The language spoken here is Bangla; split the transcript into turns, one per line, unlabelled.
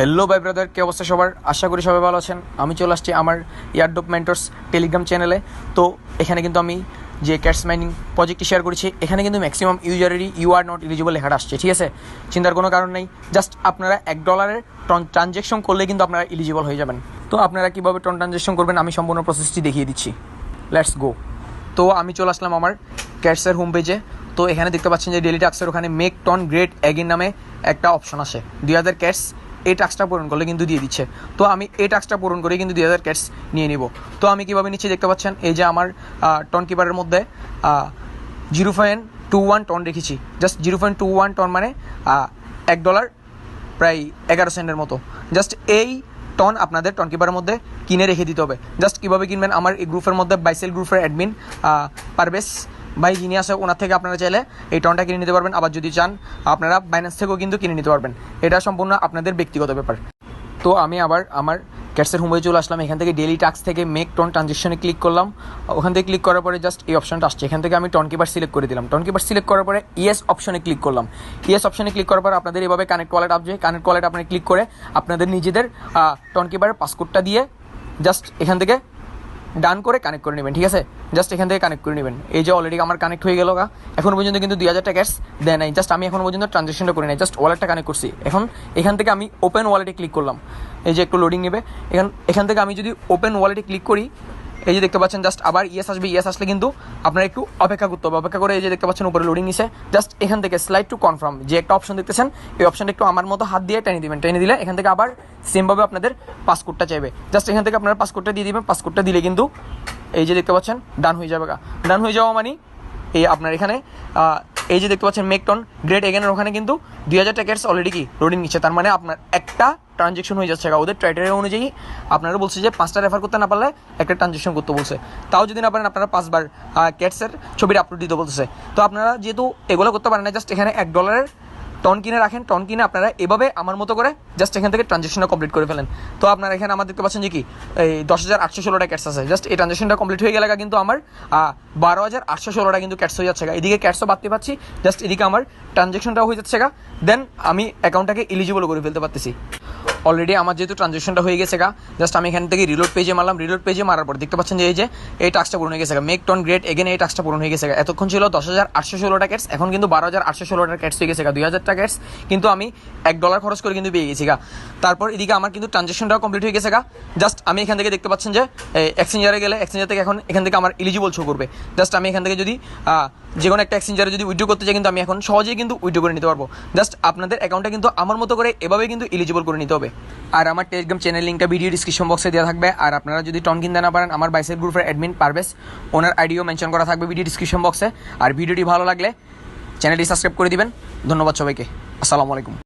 হ্যালো ভাই ব্রাদার, কে অবস্থা সবার? আশা করি সবাই ভালো আছেন। আমি চলে আসছি আমার ইয়ারডপ মেন্টরস টেলিগ্রাম চ্যানেলে। তো এখানে কিন্তু আমি যে ক্যাটস মাইনিং প্রজেক্টটি শেয়ার করেছি, এখানে কিন্তু ম্যাক্সিমাম ইউজারেরই ইউ আর নট এলিজিবল লেখাটা আসছে। ঠিক আছে, চিন্তার কোনো কারণ নেই। জাস্ট আপনারা $1 ট্রানজ্যাকশন করলে কিন্তু আপনারা এলিজিবল হয়ে যাবেন। তো আপনারা কীভাবে ট্রানজ্যাকশন করবেন আমি সম্পূর্ণ প্রসেসটি দেখিয়ে দিচ্ছি। Let's go. তো আমি চলে আসলাম আমার ক্যাটসের হোম পেজে। তো এখানে দেখতে পাচ্ছেন যে ডেলি টাস্কের ওখানে মেক টন গ্রেট অ্যাগেন নামে একটা অপশন আসে। 2000 ক্যাটস এই টাস্কটা পূরণ করলে কিন্তু দিয়ে দিচ্ছে। তো আমি এই টাস্কটা পূরণ করে কিন্তু 2000 ক্যাটস নিয়ে নিব। তো আমি কীভাবে নিচ্ছি দেখতে পাচ্ছেন, এই যে আমার টন কিপারের মধ্যে 0.21 টন রেখেছি। জাস্ট 0.21 টন মানে $1 প্রায় 11 সেন্টের মতো। জাস্ট এই টন আপনাদের টন কিপারের মধ্যে কিনে রেখে দিতে হবে। জাস্ট কীভাবে কিনবেন, আমার এই গ্রুপের মধ্যে বাইসেল গ্রুপের অ্যাডমিন পারভেজ ভাই যিনি আছে, ওনার থেকে আপনারা চাইলে এই টনটা কিনে নিতে পারবেন। আবার যদি চান আপনারা বাইন্যান্স থেকেও কিন্তু কিনে নিতে পারবেন। এটা সম্পূর্ণ আপনাদের ব্যক্তিগত ব্যাপার। তো আমি আবার আমার ক্যাটসের হোমে চলে আসলাম। এখান থেকে ডেলি টাস্ক থেকে মেক টন ট্রানজেকশনে ক্লিক করলাম। ওখান থেকে ক্লিক করার পরে জাস্ট এই অপশনটা আসছে। এখান থেকে আমি টন কিপার সিলেক্ট করে দিলাম। টন কিপার সিলেক্ট করার পরে ইয়েস অপশনে ক্লিক করলাম। ইয়েস অপশনে ক্লিক করার পর আপনাদের এভাবে কানেক্ট ওয়ালেট আসবে। কানেক্ট ওয়ালেট আপনি ক্লিক করে আপনাদের নিজেদের টন কিপারের পাসকোডটা দিয়ে জাস্ট এখান থেকে ডান করে কানেক্ট করে নেবেন। ঠিক আছে, জাস্ট এখান থেকে কানেক্ট করে নেবেন। এই যে অলরেডি আমার কানেক্ট হয়ে গেল। এখন পর্যন্ত কিন্তু 2000 ক্যাটস দেয় নাই। জাস্ট আমি এখন পর্যন্ত ট্রানজেকশনটা করে নাই, জাস্ট ওয়ালেটটা কানেক্ট করছি। এখান থেকে আমি ওপেন ওয়ালেটে ক্লিক করলাম। এই যে একটু লোডিং নেবে। এখান থেকে আমি যদি ওপেন ওয়ালেটে ক্লিক করি, এই যে দেখতে পাচ্ছেন জাস্ট আবার ইয়েস আসবে। ইয়েস আসলে কিন্তু আপনারা একটু অপেক্ষা করতে হবে। অপেক্ষা করে এই যে দেখতে পাচ্ছেন উপরে লোডিং নিছে। জাস্ট এখান থেকে স্লাইড টু কনফার্ম যে একটা অপশন দেখতেছেন, এই অপশনটা একটু আমার মতো হাত দিয়ে টেনে দিবেন। টেনে দিলে এখান থেকে আবার সেমভাবে আপনাদের পাসকোডটা চাইবে। জাস্ট এখান থেকে আপনারা পাসকোডটা দিয়ে দিবেন। পাসকোডটা দিলে কিন্তু এই যে দেখতে পাচ্ছেন ডান হয়ে যাবে। ডান হয়ে যাওয়া মানে এই আপনার এখানে এই যে দেখতে পাচ্ছেন মেকটন গ্রেট এগেনের ওখানে কিন্তু 2000 ক্যাটস অলরেডি কি লোডিং নিচ্ছে। তার মানে আপনার একটা ট্রানজেকশন হয়ে যাচ্ছে। ওদের ক্রাইটেরিয়া অনুযায়ী আপনারা বলছে যে 5টা রেফার করতে না পারলে একটা ট্রানজেকশন করতে বলছে। তাও যদি না পারেন আপনারা 5বার ক্যাটসের ছবির আপলোড দিতে বলতেছে। তো আপনারা যেহেতু এগুলো করতে পারেন না, জাস্ট এখানে $1 টন কিনে রাখেন। টন কিনে আপনারা এভাবে আমার মতো করে জাস্ট এখান থেকে ট্রানজেকশনটা কমপ্লিট করে ফেলেন। তো আপনারা এখানে আমার দেখতে পাচ্ছেন যে কি এই 10,816টা ক্যাটস আছে। জাস্ট এই ট্রানজেকশনটা কমপ্লিট হয়ে গেলে কিন্তু আমার 12,816টা কিন্তু ক্যাটস হয়ে যাচ্ছে। এদিকে ক্যাটসও বাড়তে পারছি, জাস্ট এদিকে আমার ট্রানজেকশনটাও হয়ে যাচ্ছে। দেন আমি অ্যাকাউন্টটাকে এলিজিবল করে ফেলতে পারতেছি। অলরেডি আমার যেহেতু ট্রানজেকশনটা হয়ে গেছে জাস্ট আমি এখান থেকে রিলোড পেজে মারলাম। রিলোড পেজে মারার পর দেখতে পাচ্ছেন যে এই টাস্কটা পূরণ হয়ে গেছে। মেক টন গ্রেট এগেন এই টাস্কটা পূরণ হয়ে গেছে। এতক্ষণ ছিল 10,816টা ক্যাটস, এখন কিন্তু 12,816টা ক্যাটস হয়ে গেছে। 2000টা ক্যাটস কিন্তু আমি $1 খরচ করে কিন্তু পেয়ে গেছি। তারপর এদিকে আমার কিন্তু ট্রানজেকশনটাও কমপ্লিট হয়ে গেছে। জাস্ট আমি এখান থেকে দেখতে পাচ্ছেন যে এক্সচেঞ্জারে গেলে এক্সচেঞ্জার থেকে এখান থেকে আমার এলিজিবল শো করবে। জাস্ট আমি এখান থেকে যদি যে কোনো একটা এক্সচেঞ্জারে যদি উইথড্র করতে চাই কিন্তু আমি এখন সহজেই কিন্তু উইথড্র করে নিতে পারবো। জাস্ট আপনাদের অ্যাকাউন্টটা কিন্তু আমার মতো করে এভাবে কিন্তু এলিজিবল করে নিতে হবে। আর আমার টেলিগ্রাম চ্যানেল লিঙ্কটা ভিডিও ডিসক্রিপশন বক্সে দেওয়া থাকবে। আর আপনারা যদি টন কিনতে না পারেন, আমার বাইসেল গ্রুপের অ্যাডমিন পারভেজ, ওনার আইডিও মেনশন করা থাকবে ভিডিও ডিসক্রিপশন বক্সে। আর ভিডিওটি ভালো লাগলে চ্যানেলটি সাবস্ক্রাইব করে দিবেন। ধন্যবাদ সবাইকে। আসসালামু আলাইকুম।